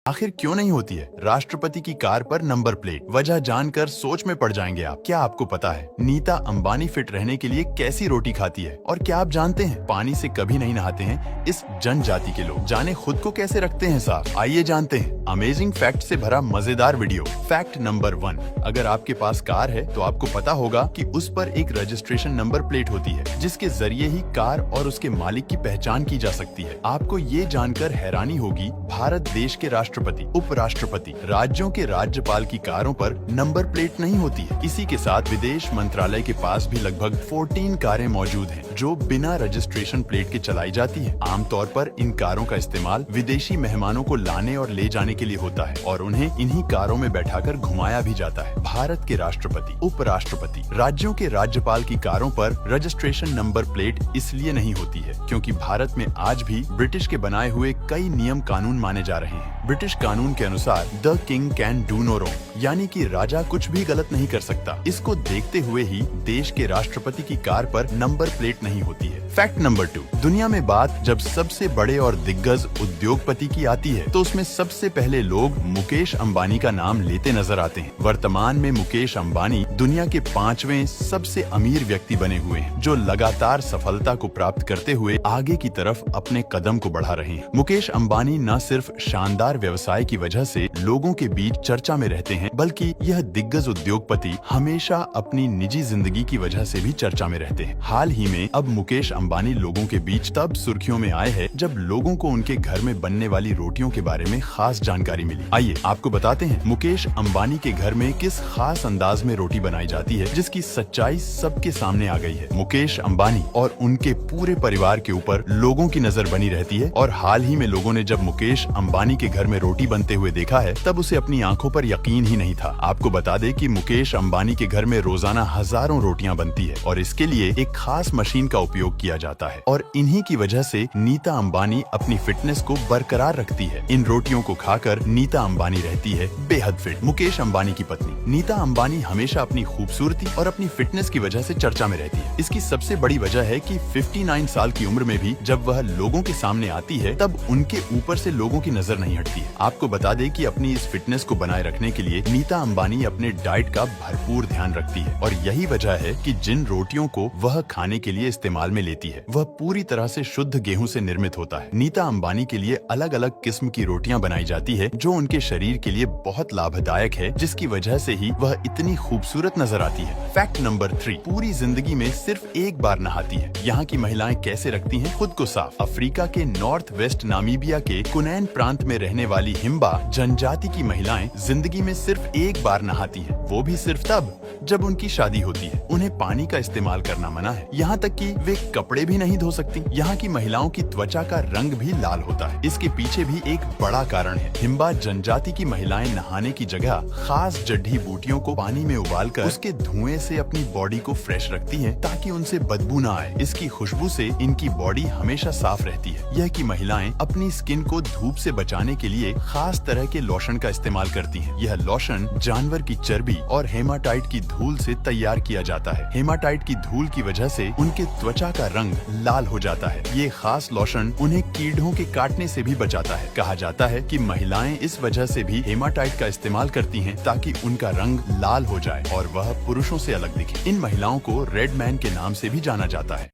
आखिर क्यों नहीं होती है राष्ट्रपति की कार पर नंबर प्लेट? वजह जानकर सोच में पड़ जाएंगे आप। क्या आपको पता है नीता अंबानी फिट रहने के लिए कैसी रोटी खाती है? और क्या आप जानते हैं पानी से कभी नहीं नहाते हैं इस जनजाति के लोग? जाने खुद को कैसे रखते हैं साफ। आइए जानते हैं अमेजिंग फैक्ट से भरा मजेदार वीडियो। फैक्ट नंबर 1, अगर आपके पास कार है तो आपको पता होगा कि उस पर एक रजिस्ट्रेशन नंबर प्लेट होती है जिसके जरिए ही कार और उसके मालिक की पहचान की जा सकती है। आपको ये जानकर हैरानी होगी भारत देश के राष्ट्रपति, उपराष्ट्रपति, राज्यों के राज्यपाल की कारों पर नंबर प्लेट नहीं होती है। इसी के साथ विदेश मंत्रालय के पास भी लगभग 14 कारें मौजूद हैं जो बिना रजिस्ट्रेशन प्लेट के चलाई जाती हैं। आमतौर पर इन कारों का इस्तेमाल विदेशी मेहमानों को लाने और ले जाने के लिए होता है और उन्हें इन्हीं कारों में बैठाकर घुमाया भी जाता है। भारत के राष्ट्रपति, उपराष्ट्रपति, राज्यों के राज्यपाल की कारों पर रजिस्ट्रेशन नंबर प्लेट इसलिए नहीं होती है क्योंकि भारत में आज भी ब्रिटिश के बनाए हुए कई नियम कानून माने जा रहे हैं। ब्रिटिश कानून के अनुसार the king can do no wrong, यानी कि राजा कुछ भी गलत नहीं कर सकता। इसको देखते हुए ही देश के राष्ट्रपति की कार पर नंबर प्लेट नहीं होती है। फैक्ट नंबर 2, दुनिया में बात जब सबसे बड़े और दिग्गज उद्योगपति की आती है तो उसमें सबसे पहले लोग मुकेश अंबानी का नाम लेते नजर आते हैं। वर्तमान में मुकेश अंबानी दुनिया के 5वें सबसे अमीर व्यक्ति बने हुए हैं जो लगातार सफलता को प्राप्त करते हुए आगे की तरफ अपने कदम को बढ़ा रहे हैं। मुकेश अंबानी न सिर्फ शानदार व्यवसाय की वजह से लोगों के बीच चर्चा में रहते हैं बल्कि यह दिग्गज उद्योगपति हमेशा अपनी निजी जिंदगी की वजह से भी चर्चा में रहते हैं। हाल ही में अब मुकेश अंबानी लोगों के बीच तब सुर्खियों में आए हैं जब लोगों को उनके घर में बनने वाली रोटियों के बारे में खास जानकारी मिली। आइए आपको बताते हैं मुकेश अंबानी के घर में किस खास अंदाज में रोटी बनाई जाती है जिसकी सच्चाई सबके सामने आ गई है। मुकेश अंबानी और उनके पूरे परिवार के ऊपर लोगों की नजर बनी रहती है और हाल ही में लोगों ने जब मुकेश अंबानी के घर में रोटी बनते हुए देखा है तब उसे अपनी आंखों पर यकीन ही नहीं था। आपको बता दें कि मुकेश अंबानी के घर में रोजाना हजारों रोटियां बनती है और इसके लिए एक खास मशीन का उपयोग किया जाता है और इन्हीं की वजह से नीता अंबानी अपनी फिटनेस को बरकरार रखती है। इन रोटियों को खाकर नीता अंबानी रहती है बेहद फिट। मुकेश अंबानी की पत्नी नीता अंबानी हमेशा अपनी खूबसूरती और अपनी फिटनेस की वजह से चर्चा में रहती है। इसकी सबसे बड़ी वजह है कि 59 साल की उम्र में भी जब वह लोगों के सामने आती है तब उनके ऊपर से लोगों की नजर नहीं हटती है। आपको बता दें कि अपनी इस फिटनेस को बनाए रखने के लिए नीता अंबानी अपने डाइट का भरपूर ध्यान रखती है और यही वजह है कि जिन रोटियों को वह खाने के लिए इस्तेमाल में लेती है वह पूरी तरह से शुद्ध गेहूं से निर्मित होता है। नीता अंबानी के लिए अलग अलग किस्म की रोटियां बनाई जाती है जो उनके शरीर के लिए बहुत लाभदायक है जिसकी वजह से ही वह इतनी खूबसूरत नजर आती है। फैक्ट नंबर 3, पूरी जिंदगी में सिर्फ एक बार नहाती है। यहाँ की महिलाएं कैसे रखती हैं खुद को साफ? अफ्रीका के नॉर्थ वेस्ट नामीबिया के कुनैन प्रांत में रहने वाली हिम्बा जनजाति की महिलाएं जिंदगी में सिर्फ एक बार नहाती हैं, वो भी सिर्फ तब जब उनकी शादी होती है। उन्हें पानी का इस्तेमाल करना मना है, यहाँ तक कि वे कपड़े भी नहीं धो सकती। यहाँ की महिलाओं की त्वचा का रंग भी लाल होता है। इसके पीछे भी एक बड़ा कारण है। हिम्बा जनजाति की महिलाएं नहाने की जगह खास जड़ी बूटियों को पानी में उबालकर उसके धुएं से अपनी बॉडी को फ्रेश रखती हैं ताकि उनसे बदबू न आए। इसकी खुशबू से इनकी बॉडी हमेशा साफ रहती है। यह कि महिलाएं अपनी स्किन को धूप से बचाने के लिए खास तरह के लोशन का इस्तेमाल करती हैं। यह लोशन जानवर की चर्बी और हेमाटाइट की धूल से तैयार किया जाता है। हेमाटाइट की धूल की वजह से उनके त्वचा का रंग लाल हो जाता है। ये खास लोशन उन्हें कीड़ों के काटने से भी बचाता है। कहा जाता है कि महिलाएं इस वजह से भी हेमाटाइट का इस्तेमाल करती हैं ताकि उनका रंग लाल हो जाए और वह पुरुषों से अलग दिखे। इन महिलाओं को रेड मैन के नाम से भी जाना जाता है।